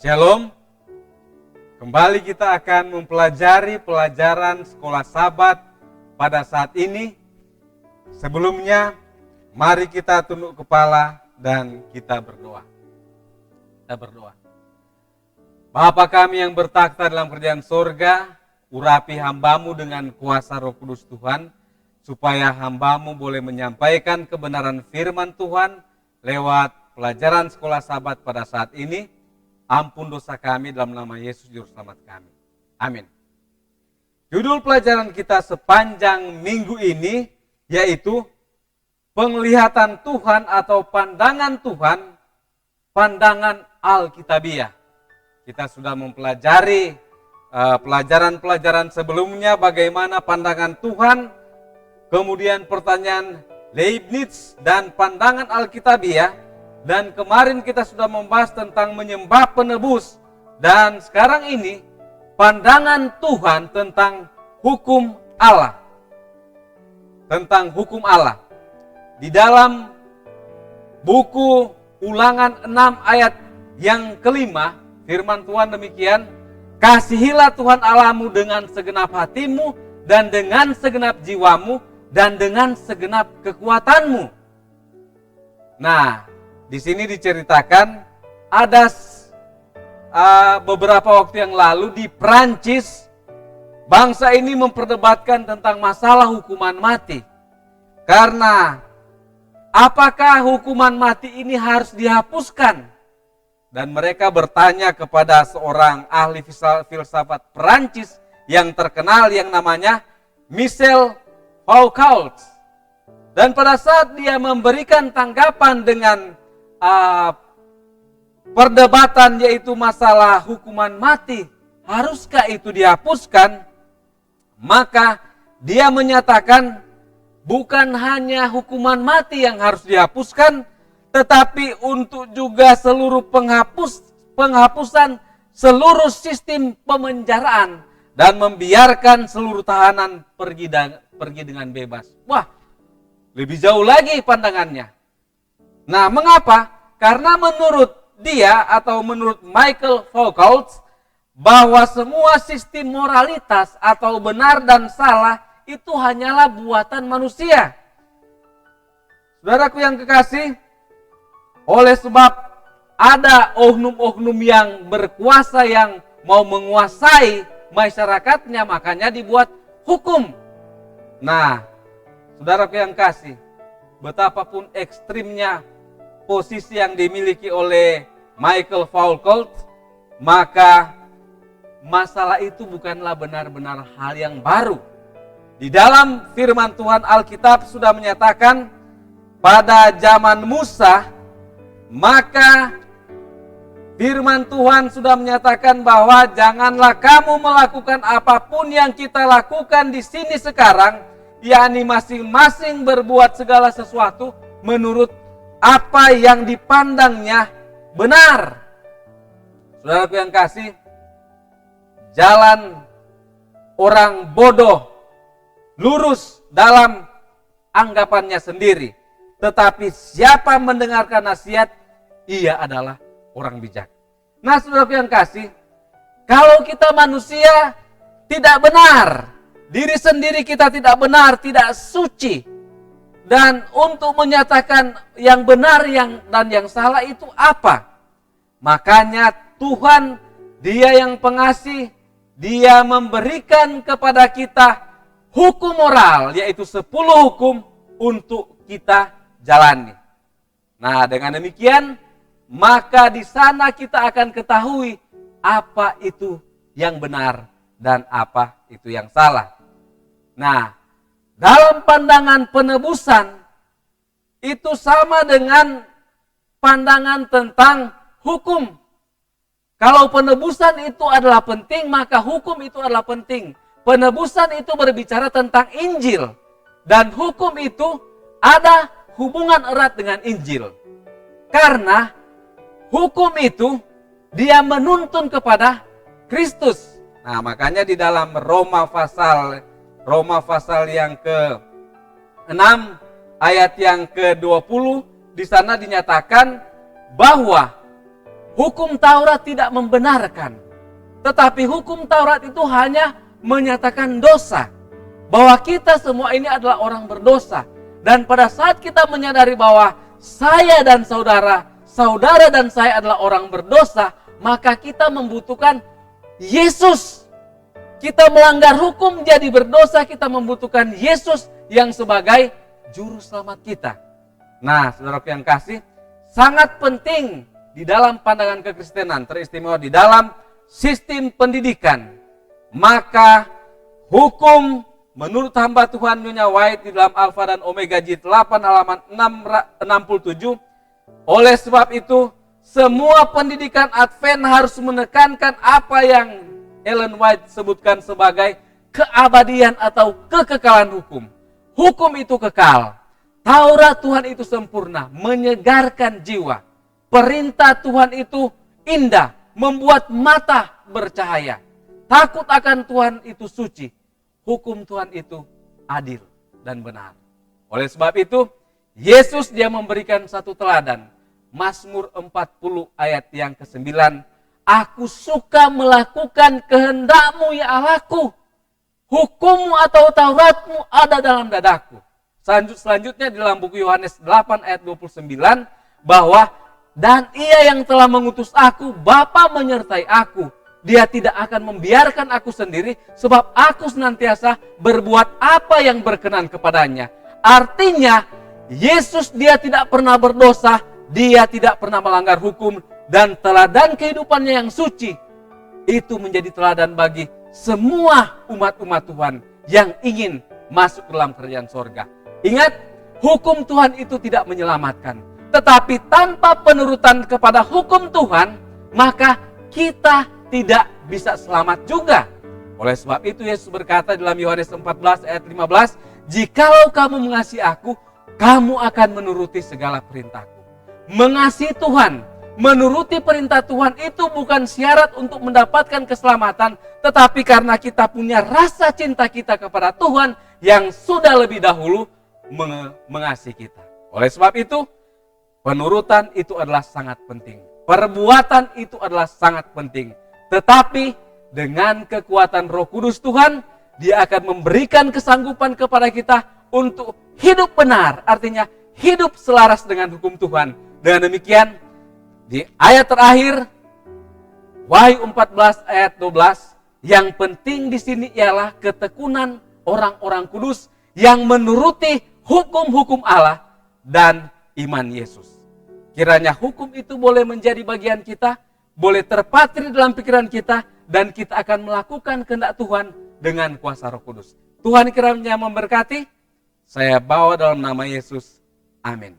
Shalom. Kembali kita akan mempelajari pelajaran sekolah Sabat pada saat ini. Sebelumnya, mari kita tunduk kepala dan kita berdoa. Kita berdoa. Bapa kami yang bertakhta dalam kerajaan sorga, urapi hamba-Mu dengan kuasa Roh Kudus Tuhan, supaya hamba-Mu boleh menyampaikan kebenaran firman Tuhan lewat pelajaran sekolah Sabat pada saat ini. Ampun dosa kami dalam nama Yesus Juru Selamat kami. Amin. Judul pelajaran kita sepanjang minggu ini yaitu penglihatan Tuhan atau pandangan Tuhan, pandangan Alkitabiah. Kita sudah mempelajari pelajaran-pelajaran sebelumnya bagaimana pandangan Tuhan, kemudian pertanyaan Leibniz dan pandangan Alkitabiah. Dan kemarin kita sudah membahas tentang menyembah penebus. Dan sekarang ini pandangan Tuhan tentang hukum Allah. Tentang hukum Allah. Di dalam buku Ulangan 6 ayat yang kelima, firman Tuhan demikian, kasihilah Tuhan Allahmu dengan segenap hatimu dan dengan segenap jiwamu dan dengan segenap kekuatanmu. Nah, di sini diceritakan ada beberapa waktu yang lalu di Prancis, bangsa ini memperdebatkan tentang masalah hukuman mati. Karena apakah hukuman mati ini harus dihapuskan? Dan mereka bertanya kepada seorang ahli filsafat Prancis yang terkenal yang namanya Michel Foucault. Dan pada saat dia memberikan tanggapan dengan perdebatan yaitu masalah hukuman mati, haruskah itu dihapuskan? Maka dia menyatakan bukan hanya hukuman mati yang harus dihapuskan, tetapi untuk juga seluruh penghapusan seluruh sistem pemenjaraan dan membiarkan seluruh tahanan pergi dengan bebas. Wah, lebih jauh lagi pandangannya. Nah, mengapa? Karena menurut dia atau menurut Michel Foucault bahwa semua sistem moralitas atau benar dan salah itu hanyalah buatan manusia. Saudaraku yang kekasih, oleh sebab ada oknum-oknum yang berkuasa yang mau menguasai masyarakatnya, makanya dibuat hukum. Nah, saudaraku yang kasih, betapapun ekstrimnya posisi yang dimiliki oleh Michel Foucault, maka masalah itu bukanlah benar-benar hal yang baru. Di dalam firman Tuhan Alkitab sudah menyatakan pada zaman Musa, maka firman Tuhan sudah menyatakan bahwa janganlah kamu melakukan apapun yang kita lakukan di sini sekarang, yakni masing-masing berbuat segala sesuatu menurut apa yang dipandangnya benar. Saudaraku yang kasih, jalan orang bodoh lurus dalam anggapannya sendiri, tetapi siapa mendengarkan nasihat, ia adalah orang bijak. Nah, saudaraku yang kasih, kalau kita manusia tidak benar, diri sendiri kita tidak benar, tidak suci. Dan untuk menyatakan yang benar dan yang salah itu apa? Makanya Tuhan, Dia yang pengasih, Dia memberikan kepada kita hukum moral, yaitu 10 hukum untuk kita jalani. Nah, dengan demikian, maka di sana kita akan ketahui apa itu yang benar dan apa itu yang salah. Nah, dalam pandangan penebusan, itu sama dengan pandangan tentang hukum. Kalau penebusan itu adalah penting, maka hukum itu adalah penting. Penebusan itu berbicara tentang Injil. Dan hukum itu ada hubungan erat dengan Injil. Karena hukum itu dia menuntun kepada Kristus. Nah, makanya di dalam Roma pasal yang ke-6 ayat yang ke-20 di sana dinyatakan bahwa Hukum Taurat tidak membenarkan. Tetapi hukum Taurat itu hanya menyatakan dosa. Bahwa kita semua ini adalah orang berdosa. Dan pada saat kita menyadari bahwa saya dan saudara, saudara dan saya adalah orang berdosa, maka kita membutuhkan Yesus. Kita melanggar hukum jadi berdosa, kita membutuhkan Yesus yang sebagai juru selamat kita. Nah, saudaraku yang kasih, sangat penting di dalam pandangan kekristenan, teristimewa di dalam sistem pendidikan. Maka hukum menurut hamba Tuhan Nyonya White di dalam Alfa dan Omega Jilid 8 halaman 67, oleh sebab itu semua pendidikan Advent harus menekankan apa yang Ellen White sebutkan sebagai keabadian atau kekekalan hukum. Hukum itu kekal. Taurat Tuhan itu sempurna, menyegarkan jiwa. Perintah Tuhan itu indah, membuat mata bercahaya. Takut akan Tuhan itu suci. Hukum Tuhan itu adil dan benar. Oleh sebab itu, Yesus dia memberikan satu teladan. Mazmur 40 ayat yang ke-9. Aku suka melakukan kehendak-Mu ya Allahku. Hukum-Mu atau Taurat-Mu ada dalam dadaku. Selanjutnya di dalam buku Yohanes 8 ayat 29. Bahwa dan Ia yang telah mengutus aku, Bapa menyertai aku. Dia tidak akan membiarkan aku sendiri, sebab aku senantiasa berbuat apa yang berkenan kepadanya. Artinya, Yesus dia tidak pernah berdosa, dia tidak pernah melanggar hukum, dan teladan kehidupannya yang suci, itu menjadi teladan bagi semua umat-umat Tuhan yang ingin masuk ke dalam kerajaan sorga. Ingat, hukum Tuhan itu tidak menyelamatkan. Tetapi tanpa penurutan kepada hukum Tuhan, maka kita tidak bisa selamat juga. Oleh sebab itu Yesus berkata dalam Yohanes 14 ayat 15, jikalau kamu mengasihi aku, kamu akan menuruti segala perintahku. Mengasihi Tuhan, menuruti perintah Tuhan itu bukan syarat untuk mendapatkan keselamatan, tetapi karena kita punya rasa cinta kita kepada Tuhan yang sudah lebih dahulu mengasihi kita. Oleh sebab itu, penurutan itu adalah sangat penting. Perbuatan itu adalah sangat penting. Tetapi dengan kekuatan Roh Kudus Tuhan, Dia akan memberikan kesanggupan kepada kita untuk hidup benar. Artinya hidup selaras dengan hukum Tuhan. Dengan demikian, di ayat terakhir, Wahyu 14 ayat 12, yang penting di sini ialah ketekunan orang-orang kudus yang menuruti hukum-hukum Allah dan iman Yesus. Kiranya hukum itu boleh menjadi bagian kita, boleh terpatri dalam pikiran kita, dan kita akan melakukan kehendak Tuhan dengan kuasa Roh Kudus. Tuhan kiranya memberkati. Saya bawa dalam nama Yesus. Amin.